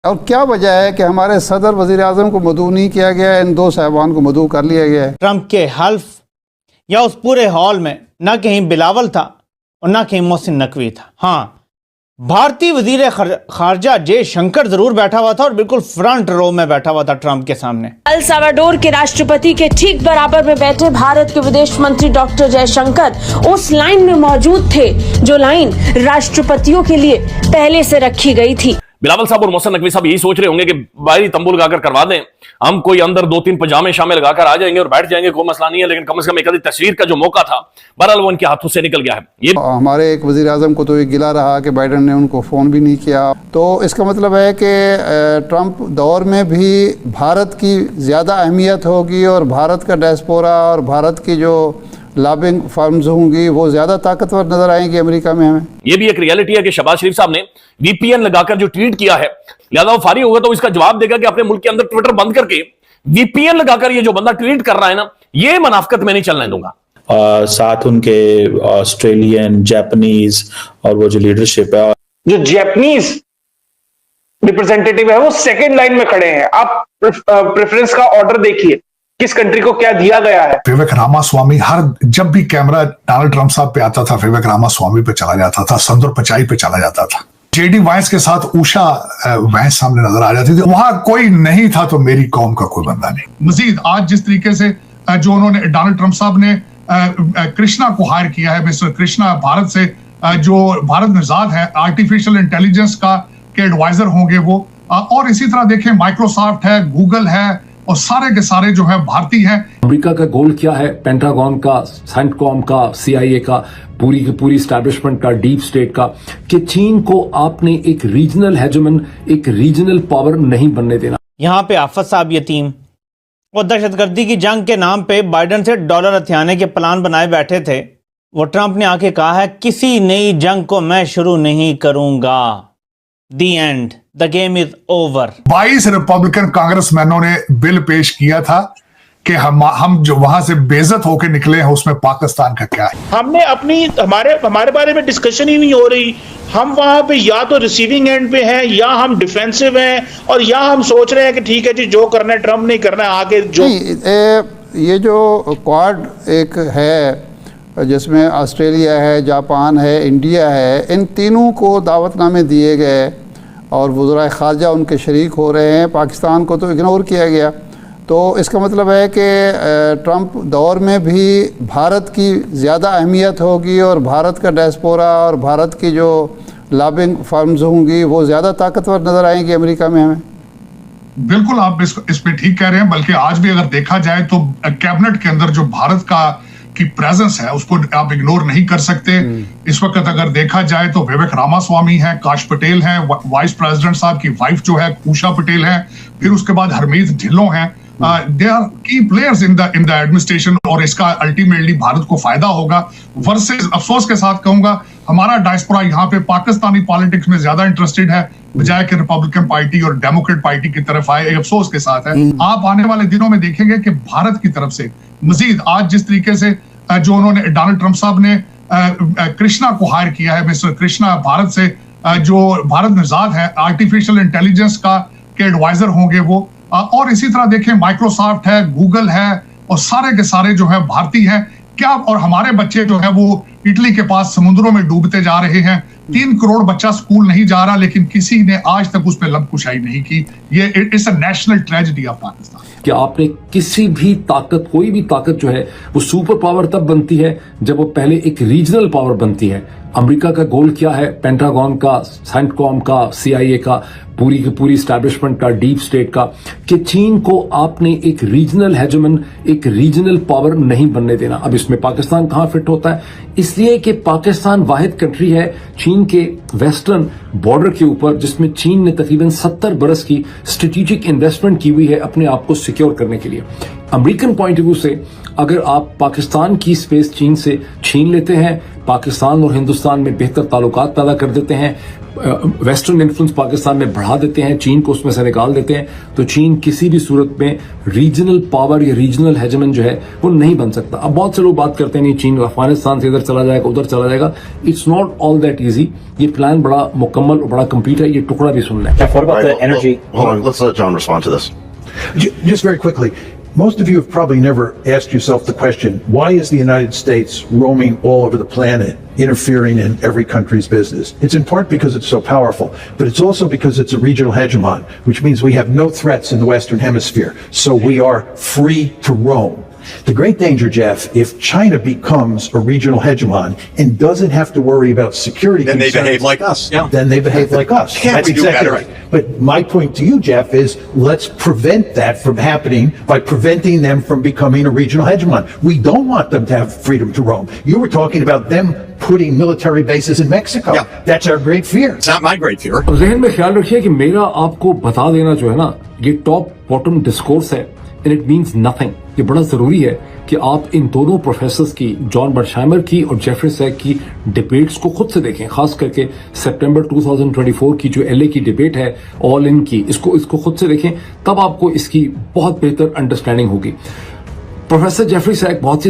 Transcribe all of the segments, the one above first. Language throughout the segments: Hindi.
और क्या वजह है कि हमारे सदर वज़ीर आज़म को मदऊ नहीं किया गया है, इन दो साहिबान को मदऊ कर लिया गया है। ट्रंप के हल्फ या उस पूरे हॉल में ना कहीं बिलावल था और ना कहीं मोहसिन नकवी था। हाँ, भारतीय वजीर खारजा जयशंकर जरूर बैठा हुआ था और बिल्कुल फ्रंट रो में बैठा हुआ था ट्रंप के सामने। अल साल्वाडोर के राष्ट्रपति के ठीक बराबर में बैठे भारत के विदेश मंत्री डॉक्टर जयशंकर उस लाइन में मौजूद थे जो लाइन राष्ट्रपतियों के लिए पहले से रखी गई थी। बिलावल साहब और मोहसिन नकवी साहब यही सोच रहे होंगे कि बाहरी तंबू लगाकर करवा दें, हम कोई अंदर 2-3 पजामे शामे लगाकर आ जाएंगे और बैठ जाएंगे, कोई मसला नहीं है। लेकिन कम से कम एक आधी तस्वीर का जो मौका था, बहरहाल वो इनके हाथों से निकल गया है। ये हमारे एक वज़ीर आज़म को तो ये गिला रहा कि बाइडन ने उनको फ़ोन भी नहीं किया। तो इसका मतलब है कि ट्रंप दौर में भी भारत की ज़्यादा अहमियत होगी और भारत का डायस्पोरा और भारत की जो लॉबिंग फर्म्स होंगी वो ज़्यादा ताकतवर नजर आएंगी अमेरिका में हमें। ये भी एक रियलिटी है कि शहबाज शरीफ साहब ने वीपीएन लगाकर जो ट्वीट किया है, लिहाजा वो फारिग होगा तो इसका जवाब देगा कि अपने मुल्क के अंदर ट्विटर बंद करके वीपीएन लगाकर ये जो बंदा ट्वीट कर रहा है ना, ये मनाफकत मैं नहीं चलने दूंगा। साथ उनके ऑस्ट्रेलियन, जापानीज और वो जो लीडरशिप है, जो जापानीज रिप्रेजेंटेटिव है वो सेकंड लाइन में खड़े हैं। आप प्रेफरेंस का ऑर्डर देखिए, किस कंट्री को क्या दिया गया है। विवेक रामास्वामी, हर जब भी कैमरा डोनाल्ड ट्रंप साहब पे आता था, विवेक रामास्वामी पे चला जाता था, संदूर पिचाई पे चला जाता था। जेडी वाइस के साथ उषा वाइस सामने नजर आ जाती थी। वहां कोई नहीं था तो मेरी कौम का कोई बंदा नहीं। मजीद आज जिस तरीके से जो उन्होंने डोनाल्ड ट्रंप साहब ने कृष्णा को हायर किया है, मिस्टर कृष्णा भारत से जो भारत निजात है, आर्टिफिशियल इंटेलिजेंस का के एडवाइजर होंगे वो, और इसी तरह देखें माइक्रोसॉफ्ट है, गूगल है और सारे के सारे जो है भारतीय हैं। अमेरिका का गोल क्या है? पेंटागन का, सेंटकॉम का, CIA का, पूरी की पूरी स्टैब्लिशमेंट का, डीप स्टेट का, कि चीन को आपने एक रीजनल हेजेमन, एक रीजनल पावर नहीं बनने देना। यहाँ पे आफत साहब यतीम और दहशतगर्दी की जंग के नाम पे बाइडन से डॉलर हथियाने के प्लान बनाए बैठे थे। वो ट्रंप ने आके कहा है किसी नई जंग को मैं शुरू नहीं करूंगा। The end. The game is over. 22 Republican कांग्रेसमैनों ने बिल पेश किया था कि हम जो वहां से बेइज्जत होकर निकले हैं उसमें पाकिस्तान का क्या है। हमने अपनी हमारे बारे में डिस्कशन ही नहीं हो रही। हम वहां पे या तो रिसीविंग एंड पे हैं या हम डिफेंसिव हैं और या हम सोच रहे हैं कि ठीक है जी जो करना है ट्रंप नहीं करना है आगे जो ये जो क्वाड एक है जिसमें ऑस्ट्रेलिया है, जापान है, इंडिया है, इन तीनों को दावतनामे दिए गए और वज़राए ख़ारजा उनके शरीक हो रहे हैं। पाकिस्तान को तो इग्नोर किया गया। तो इसका मतलब है कि ट्रंप दौर में भी भारत की ज़्यादा अहमियत होगी और भारत का डायस्पोरा और भारत की जो लॉबिंग फर्म्स होंगी वो ज़्यादा ताकतवर नज़र आएंगी अमेरिका में हमें। बिल्कुल आप इसमें ठीक कह रहे हैं। बल्कि आज भी अगर देखा जाए तो कैबिनेट के अंदर जो भारत की प्रेजेंस है उसको आप इग्नोर नहीं कर सकते। इस वक्त अगर देखा जाए तो विवेक रामास्वामी है, काश पटेल है, वाइस प्रेसिडेंट साहब की वाइफ जो है उषा पटेल है, फिर उसके बाद हरमीत ढिल्लों है। दे आर की प्लेयर्स इन द एडमिनिस्ट्रेशन और इसका अल्टीमेटली भारत को फायदा होगा। वर्सेस अफसोस के साथ कहूंगा हमारा डायस्पोरा यहाँ पे पाकिस्तानी पॉलिटिक्स में ज्यादा इंटरेस्टेड है बजाय कि रिपब्लिकन पार्टी और डेमोक्रेट पार्टी की तरफ आए। एक अफसोस के साथ है। आप आने वाले दिनों में देखेंगे कि भारत की तरफ से मजीद आज जिस तरीके से जो उन्होंने डोनाल्ड ट्रंप साहब ने कृष्णा को हायर किया है, मिस्टर कृष्णा भारत से जो भारत निजात है, आर्टिफिशियल इंटेलिजेंस का के एडवाइजर होंगे वो, और इसी तरह देखें माइक्रोसॉफ्ट है, गूगल है और सारे के सारे जो है भारतीय हैं। क्या और हमारे बच्चे जो है वो इटली के पास समुद्रों में डूबते जा रहे हैं। 3 करोड़ बच्चा स्कूल नहीं जा रहा लेकिन किसी ने आज तक उस पर लबकुशाई नहीं की। ये it's a national tragedy of Pakistan. कि आपने किसी भी ताकत, कोई भी ताकत जो है वो सुपर पावर तब बनती है जब वो पहले एक रीजनल पावर बनती है। अमेरिका का गोल क्या है? पेंटागन का, सेंटकॉम का, CIA का, पूरी की पूरी स्टैब्लिशमेंट का, डीप स्टेट का, कि चीन को आपने एक रीजनल हेजेमन, एक रीजनल पावर नहीं बनने देना। अब इसमें पाकिस्तान कहां फिट होता है? इसलिए कि पाकिस्तान वाहिद कंट्री है चीन के वेस्टर्न बॉर्डर के ऊपर जिसमें चीन ने तकरीबन 70 बरस की स्ट्रेटेजिक इन्वेस्टमेंट की हुई है अपने आप को सिक्योर करने के लिए। अमेरिकन पॉइंट ऑफ व्यू से अगर आप पाकिस्तान की स्पेस चीन से छीन लेते हैं, पाकिस्तान और हिंदुस्तान में बेहतर ताल्लुकात पैदा कर देते हैं, वेस्टर्न इन्फ्लुएंस पाकिस्तान में बढ़ा देते हैं, चीन को उसमें से निकाल देते हैं, तो चीन किसी भी सूरत में रीजनल पावर या रीजनल हेजेमन जो है वो नहीं बन सकता। अब बहुत से लोग बात करते हैं नहीं चीन अफगानिस्तान से इधर चला जाएगा उधर चला जाएगा। It's not all that easy. ये प्लान बड़ा मुकम्मल और बड़ा कंप्लीट है। ये टुकड़ा भी सुन लें। Hold on, let's let John respond to this. Just very quickly, most of you have probably never asked yourself the question, why is the United States roaming all over the planet, interfering in every country's business? It's in part because it's so powerful, but it's also because it's a regional hegemon, which means we have no threats in the Western Hemisphere, so we are free to roam. The great danger, Jeff, if China becomes a regional hegemon and doesn't have to worry about security Then concerns, they behave like us. Yeah. then they behave like us. Can't That's we do exactly better? right. But my point to you, Jeff, is let's prevent that from happening by preventing them from becoming a regional hegemon. We don't want them to have freedom to roam. You were talking about them putting military bases in Mexico. Yeah. That's our great fear. It's not my great fear. अब जहन में ख्याल रखिए कि मेरा आपको बता देना जो है ना, ये टॉप बॉटम डिस्कोर्स है एंड इट मीन्स नथिंग। ये बड़ा जरूरी है कि आप इन दोनों प्रोफेसर्स की, जॉन बर्शाइमर की और जेफरी सैक की डिबेट्स को खुद से देखें, खास करके सितंबर 2024 की जो एलए की डिबेट है ऑल इन की, इसको खुद से देखें, तब आपको इसकी बहुत बेहतर अंडरस्टैंडिंग होगी। प्रोफेसर जेफरी सैक बहुत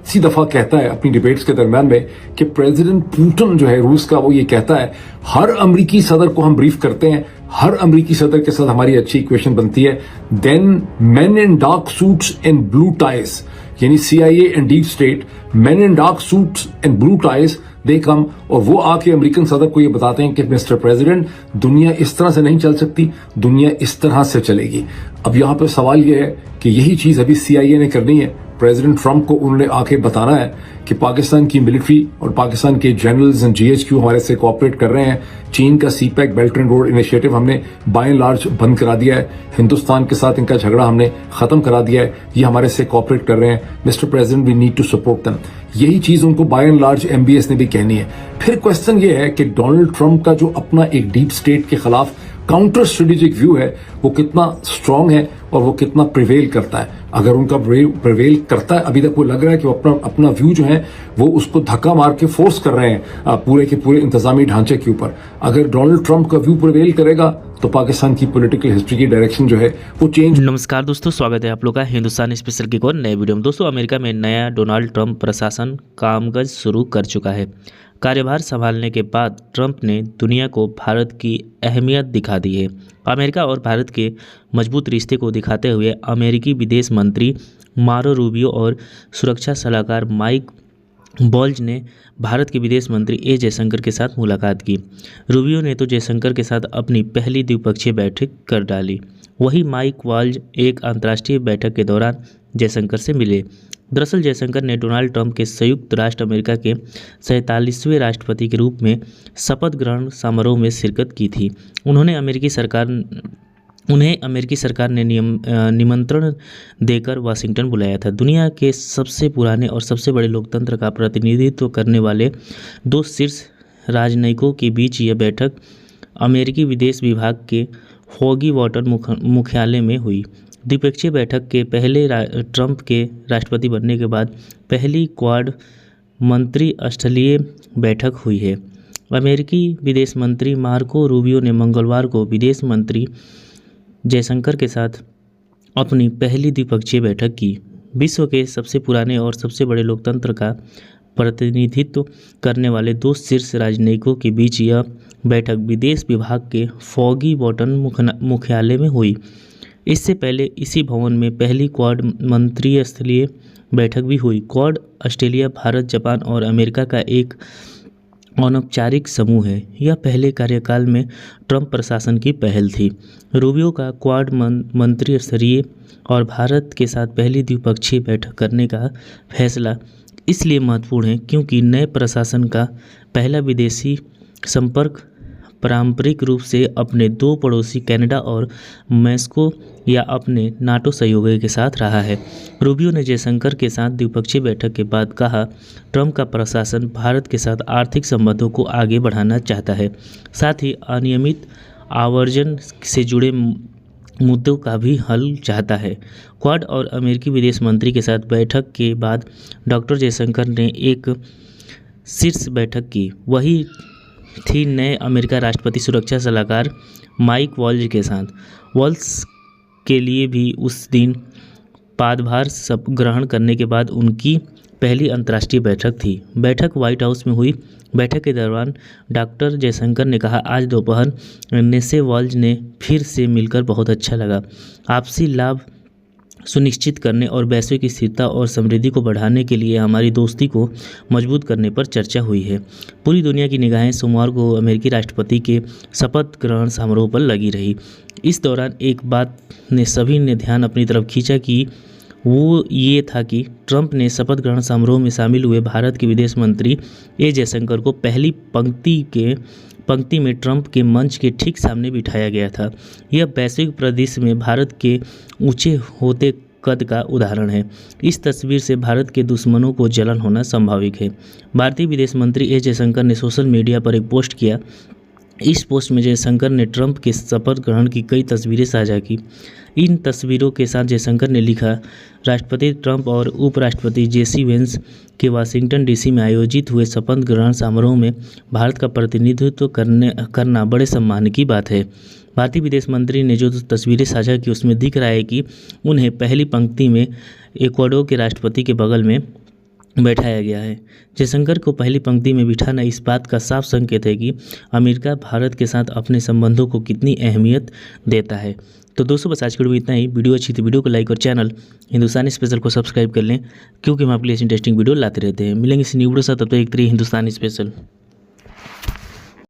सी दफा कहता है अपनी डिबेट्स के दरम्यान में कि प्रेसिडेंट पुतिन जो है रूस का, वो ये कहता है हर अमेरिकी सदर को हम ब्रीफ करते हैं, हर अमेरिकी सदर के साथ हमारी अच्छी इक्वेशन बनती है, then men in dark suits and blue ties, यानी CIA and deep state, men in dark suits and blue ties, they come और वो आके अमेरिकन सदर को ये बताते हैं कि मिस्टर प्रेसिडेंट, दुनिया इस तरह से नहीं चल सकती, दुनिया इस तरह से चलेगी। अब यहाँ पे सवाल ये है कि यही चीज अभी CIA ने करनी है। प्रेसिडेंट ट्रंप को उन्होंने आके बताना है कि पाकिस्तान की मिलिट्री और पाकिस्तान के जनरल्स एंड GHQ हमारे से कोऑपरेट कर रहे हैं। चीन का CPEC belt and road initiative हमने बाय एंड लार्ज बंद करा दिया है। हिंदुस्तान के साथ इनका झगड़ा हमने खत्म करा दिया है। ये हमारे से कोऑपरेट कर रहे हैं। Mister president, we need to support them. यही चीज उनको बाय एंड लार्ज MBS ने भी कहनी है। फिर क्वेश्चन ये है कि डोनाल्ड ट्रंप का जो अपना एक डीप स्टेट के खिलाफ काउंटर स्ट्रेटेजिक व्यू है, वो कितना स्ट्रांग है और वो कितना प्रिवेल करता है। अगर उनका प्रिवेल करता है, अभी तक वो लग रहा है कि वो अपना व्यू जो है वो उसको धक्का मार के फोर्स कर रहे हैं पूरे के पूरे इंतजामी ढांचे के ऊपर। अगर डोनाल्ड ट्रंप का व्यू प्रिवेल करेगा तो पाकिस्तान की पॉलिटिकल हिस्ट्री की डायरेक्शन जो है वो चेंज। नमस्कार दोस्तों, स्वागत है आप लोग का हिंदुस्तान स्पेशल की एक और नए वीडियो में। दोस्तों, अमेरिका में नया डोनाल्ड ट्रंप प्रशासन कामकाज शुरू कर चुका है। कार्यभार संभालने के बाद ट्रंप ने दुनिया को भारत की अहमियत दिखा दी है। अमेरिका और भारत के मजबूत रिश्ते को दिखाते हुए अमेरिकी विदेश मंत्री मार्को रूबियो और सुरक्षा सलाहकार माइक वॉल्ज ने भारत के विदेश मंत्री ए जयशंकर के साथ मुलाकात की। रूबियो ने तो जयशंकर के साथ अपनी पहली द्विपक्षीय बैठक कर डाली। वहीं माइक वॉल्ज एक अंतर्राष्ट्रीय बैठक के दौरान जयशंकर से मिले। दरअसल जयशंकर ने डोनाल्ड ट्रंप के संयुक्त राष्ट्र अमेरिका के 47वें राष्ट्रपति के रूप में शपथ ग्रहण समारोह में शिरकत की थी। उन्हें अमेरिकी सरकार ने निमंत्रण देकर वाशिंगटन बुलाया था। दुनिया के सबसे पुराने और सबसे बड़े लोकतंत्र का प्रतिनिधित्व करने वाले दो शीर्ष राजनयिकों के बीच यह बैठक अमेरिकी विदेश विभाग के फॉगी वाटर मुख्यालय में हुई। द्विपक्षीय बैठक के पहले ट्रंप के राष्ट्रपति बनने के बाद पहली क्वाड मंत्रिस्तरीय बैठक हुई है। अमेरिकी विदेश मंत्री मार्को रूबियो ने मंगलवार को विदेश मंत्री जयशंकर के साथ अपनी पहली द्विपक्षीय बैठक की। विश्व के सबसे पुराने और सबसे बड़े लोकतंत्र का प्रतिनिधित्व करने वाले दो शीर्ष राजनयिकों के बीच यह बैठक विदेश विभाग के फॉगी वाटर मुख्यालय में हुई। इससे पहले इसी भवन में पहली क्वाड मंत्रिस्तरीय बैठक भी हुई। क्वाड ऑस्ट्रेलिया, भारत, जापान और अमेरिका का एक अनौपचारिक समूह है। यह पहले कार्यकाल में ट्रंप प्रशासन की पहल थी। रूबियो का क्वाड मंत्रिस्तरीय और भारत के साथ पहली द्विपक्षीय बैठक करने का फैसला इसलिए महत्वपूर्ण है क्योंकि नए प्रशासन का पहला विदेशी संपर्क पारंपरिक रूप से अपने दो पड़ोसी कनाडा और मैक्सिको या अपने नाटो सहयोगी के साथ रहा है। रूबियो ने जयशंकर के साथ द्विपक्षीय बैठक के बाद कहा, ट्रंप का प्रशासन भारत के साथ आर्थिक संबंधों को आगे बढ़ाना चाहता है, साथ ही अनियमित आवर्जन से जुड़े मुद्दों का भी हल चाहता है। क्वाड और अमेरिकी विदेश मंत्री के साथ बैठक के बाद डॉक्टर जयशंकर ने एक शीर्ष बैठक की। वही थी नए अमेरिका राष्ट्रपति सुरक्षा सलाहकार माइक वॉल्ज के साथ। वॉल्ज के लिए भी उस दिन पदभार सब ग्रहण करने के बाद उनकी पहली अंतर्राष्ट्रीय बैठक थी। बैठक व्हाइट हाउस में हुई। बैठक के दौरान डॉक्टर जयशंकर ने कहा, आज दोपहर नेसे वॉल्ज ने फिर से मिलकर बहुत अच्छा लगा। आपसी लाभ सुनिश्चित करने और वैश्विक स्थिरता और समृद्धि को बढ़ाने के लिए हमारी दोस्ती को मजबूत करने पर चर्चा हुई है। पूरी दुनिया की निगाहें सोमवार को अमेरिकी राष्ट्रपति के शपथ ग्रहण समारोह पर लगी रही। इस दौरान एक बात ने सभी ने ध्यान अपनी तरफ खींचा कि वो ये था कि ट्रंप ने शपथ ग्रहण समारोह में शामिल हुए भारत के विदेश मंत्री जयशंकर को पहली पंक्ति में ट्रंप के मंच के ठीक सामने बिठाया गया था। यह वैश्विक परिदृश्य में भारत के ऊंचे होते कद का उदाहरण है। इस तस्वीर से भारत के दुश्मनों को जलन होना स्वाभाविक है। भारतीय विदेश मंत्री जयशंकर ने सोशल मीडिया पर एक पोस्ट किया। इस पोस्ट में जयशंकर ने ट्रंप के शपथ ग्रहण की कई तस्वीरें साझा की। इन तस्वीरों के साथ जयशंकर ने लिखा, राष्ट्रपति ट्रंप और उपराष्ट्रपति जेसी वेंस के वाशिंगटन डीसी में आयोजित हुए शपथ ग्रहण समारोह में भारत का प्रतिनिधित्व करना बड़े सम्मान की बात है। भारतीय विदेश मंत्री ने जो तस्वीरें साझा की उसमें दिख रहा है कि उन्हें पहली पंक्ति में इक्वाडोर के राष्ट्रपति के बगल में बैठाया गया है। जयशंकर को पहली पंक्ति में बिठाना इस बात का साफ संकेत है कि अमेरिका भारत के साथ अपने संबंधों को कितनी अहमियत देता है। तो दोस्तों बस आज की वीडियो इतना ही। वीडियो अच्छी तो वीडियो को लाइक और चैनल हिंदुस्तानी स्पेशल को सब्सक्राइब कर लें, क्योंकि हम आपके लिए इंटरेस्टिंग वीडियो लाते रहते हैं। मिलेंगे इस न्यू वीडियो साथ, तब तक एक हिंदुस्तानी स्पेशल।